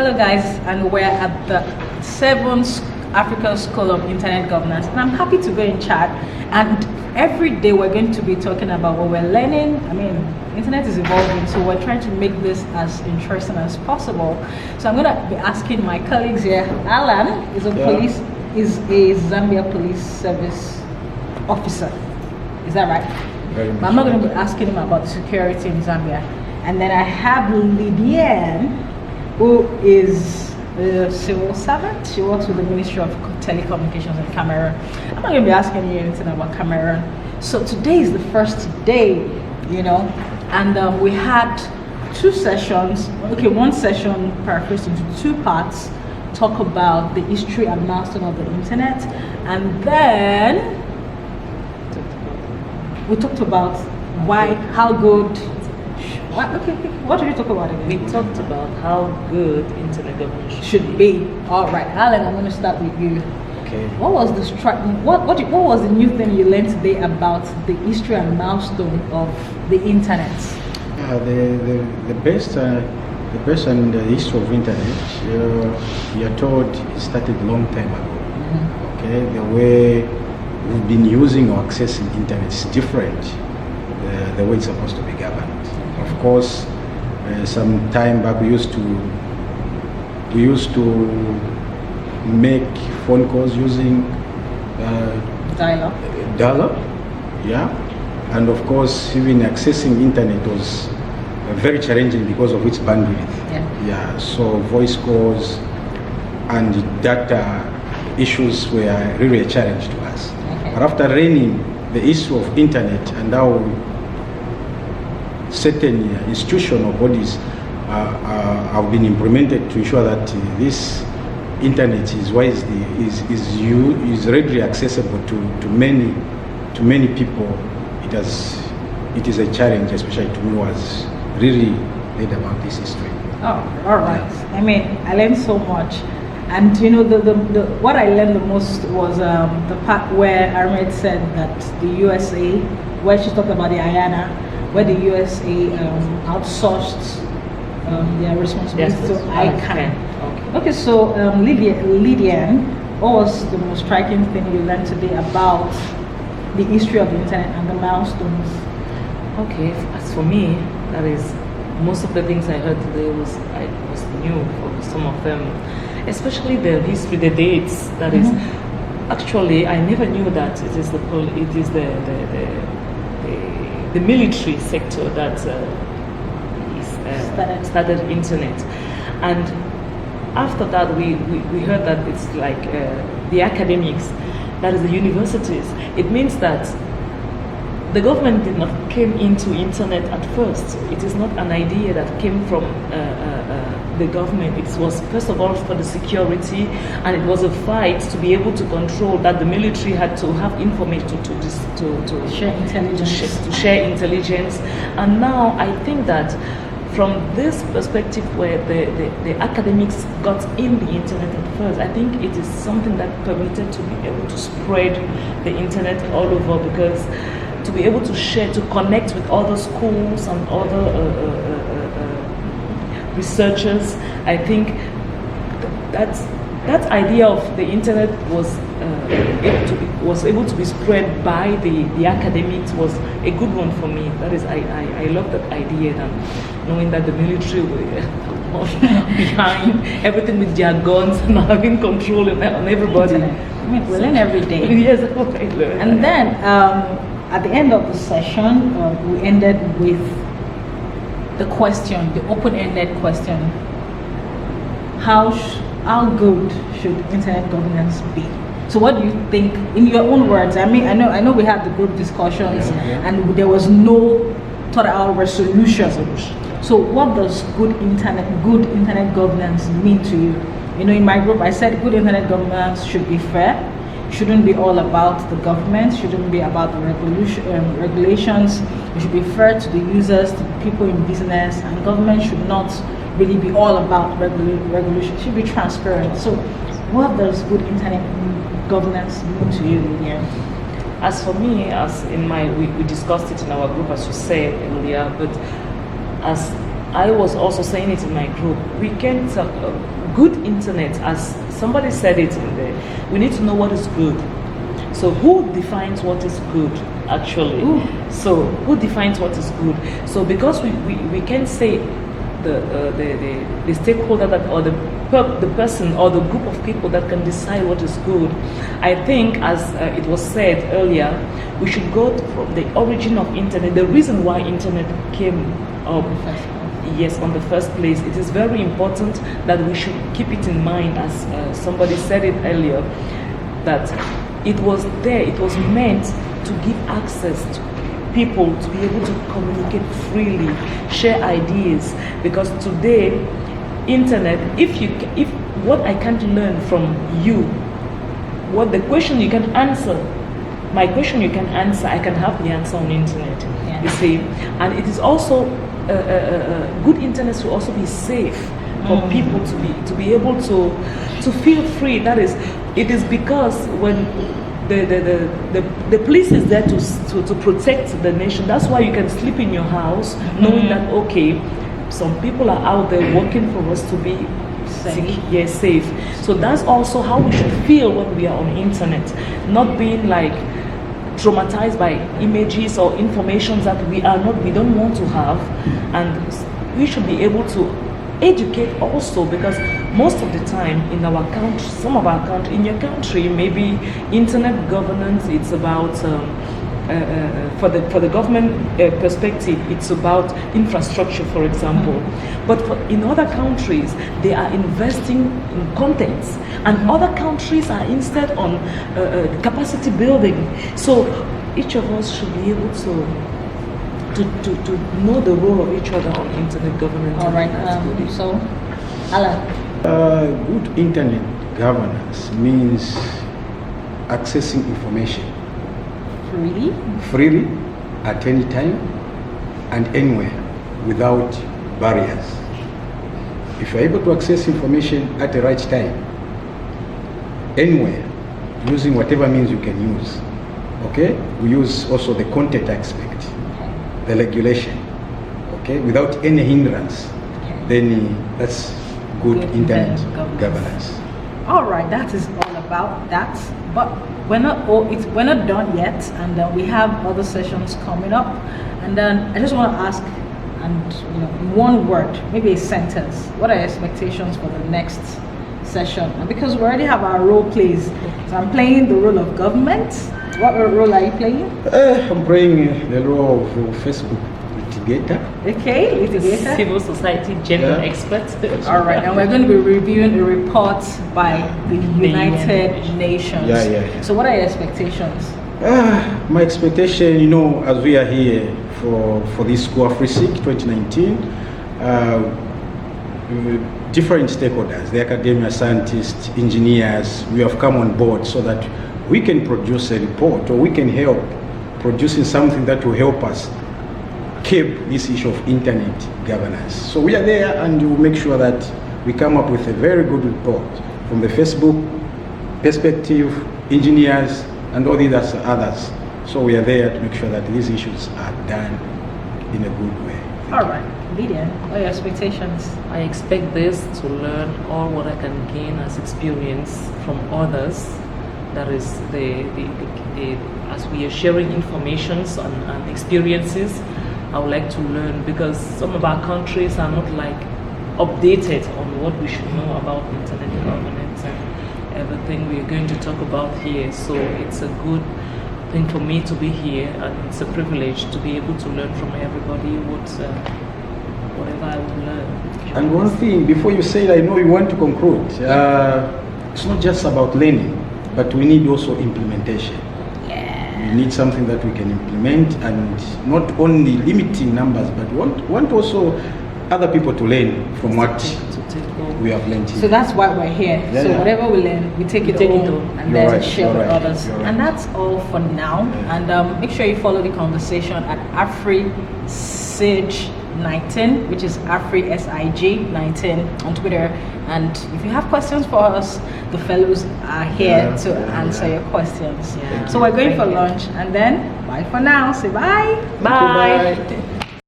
Hello guys, and we're at the 7th African School of Internet Governance, and I'm happy to go in chat. And every day we're going to be talking about what we're learning. I mean, internet is evolving, so we're trying to make this as interesting as possible. So I'm going to be asking my colleagues here. Alan is a Zambia Police Service officer. Is that right? Very much. But I'm not going to be asking him about security in Zambia. And then I have Lydiane, who is a civil servant. She works with the Ministry of Telecommunications in Cameroon. I'm not going to be asking you anything about Cameroon. So today is the first day, and we had two sessions. Okay, one session paraphrased into two parts, talk about the history and milestone of the internet, and then we talked about how good. What did we talk about again? We talked about how good internet governance should be. All right, Alan, I'm going to start with you. Okay. What was the what was the new thing you learned today about the history and milestone of the internet? The best and the history of internet, you are told it started a long time ago. Mm-hmm. Okay, the way we've been using or accessing internet is different. The way it's supposed to be governed. Of course, some time back we used to make phone calls using dial-up, yeah, and of course even accessing internet was very challenging because of its bandwidth. Yeah, so voice calls and data issues were really a challenge to us. Okay. But after learning the issue of internet and how certain institutional bodies have been implemented to ensure that this internet is readily accessible to many people. It is a challenge, especially to me, who has really read about this history. Oh, all right. Yeah. I mean, I learned so much, and the what I learned the most was the part where Ahmed said that the USA, where she talked about the IANA, where the USA outsourced their responsibility to ICANN. Okay, so Lydiane, what was the most striking thing you learned today about the history of the internet and the milestones? Okay, as for me, that is, most of the things I heard today was new for some of them, especially the history, the dates. That is, actually, I never knew that it is the military sector that started internet, and after that we heard that it's like the academics, that is the universities. It means that the government did not came into internet at first. It is not an idea that came from the government. It was first of all for the security, and it was a fight to be able to control that. The military had to have information to share intelligence. And now I think that from this perspective where the academics got in the internet at first, I think it is something that permitted to be able to spread the internet all over, because to be able to share, to connect with other schools and other researchers, I think that idea of the internet was able to be spread by the academics was a good one for me. That is, I love that idea, and knowing that the military were behind everything with their guns and having control on everybody. I mean, we learn every day. Yes, that's what I learned. And then at the end of the session, we ended with the question, the open-ended question: How good should internet governance be? So, what do you think, in your own words? I mean, I know we had the group discussions, and there was no thought-out resolution. So, what does good internet governance mean to you? In my group, I said good internet governance should be fair. Shouldn't be all about the government, shouldn't be about the regulations. It should be fair to the users, to the people in business, and government should not really be all about regulation. It should be transparent. So what does good internet governance mean to you, Lydiane? As for me, as in we discussed it in our group, as you said earlier, but as I was also saying it in my group. We can't good internet, as somebody said it in there. We need to know what is good. So who defines what is good, actually? Ooh. So who defines what is good? So because we can say the stakeholder that, or the person or the group of people that can decide what is good, I think, as it was said earlier, we should go from the origin of internet, the reason why internet came up. Yes, on the first place. It is very important that we should keep it in mind, as somebody said it earlier, that it was there, it was meant to give access to people to be able to communicate freely, share ideas. Because today, internet, if what I can't learn from you, what the question you can answer, my question you can answer, I can have the answer on internet. Yeah. You see, and it is also good internet should also be safe for people to be able to feel free. That is, it is because when the police is there to protect the nation. That's why you can sleep in your house knowing that, okay, some people are out there working for us to be safe. So that's also how we should feel when we are on internet, not being like traumatized by images or information that we don't want to have. And we should be able to educate also, because most of the time in our country, some of our country, in your country, maybe internet governance, it's about for the government perspective, it's about infrastructure, for example. But in other countries, they are investing in contents, and other countries are instead on capacity building. So each of us should be able to know the role of each other on internet governance. All right. So, Alan. Good internet governance means accessing information freely at any time and anywhere without barriers. If you're able to access information at the right time, anywhere, using whatever means you can use, okay? We use also the content aspect, the regulation, okay? Without any hindrance, then that's good internet governance. All right, that is all about that. But we're not done yet, and we have other sessions coming up. And then I just want to ask, and in one word, maybe a sentence, what are your expectations for the next session? And because we already have our role plays, so I'm playing the role of government. What role are you playing? I'm playing the role of Facebook litigator. Okay, litigator. Civil society gender expert. All right, and we're going to be reviewing a report by the United Nations. Yeah. So what are your expectations? My expectation, as we are here for this School AfriSIC 2019, different stakeholders, the academia, scientists, engineers, we have come on board so that we can produce a report, or we can help producing something that will help us keep this issue of internet governance. So we are there, and we'll make sure that we come up with a very good report from the Facebook perspective, engineers, and all these others. So we are there to make sure that these issues are done in a good way. All right, Lydia, what are your expectations? I expect this to learn all what I can gain as experience from others. That is as we are sharing informations and experiences, I would like to learn, because some of our countries are not updated on what we should know about internet governance and everything we are going to talk about here. So it's a good thing for me to be here, and it's a privilege to be able to learn from everybody whatever I will learn. And one thing, before you say it, I know you want to conclude. It's not just about learning, but we need also implementation. We need something that we can implement, and not only limiting numbers, but want also other people to learn from what we have learned here. So that's why we're here. Whatever we learn, we take it home and then share with others. And that's all for now. And make sure you follow the conversation at AfriSIG 19, which is AfriSIG 19 on Twitter. And if you have questions for us, the fellows are here to answer your questions. So we're going for lunch, and then bye for now. Say bye. Bye.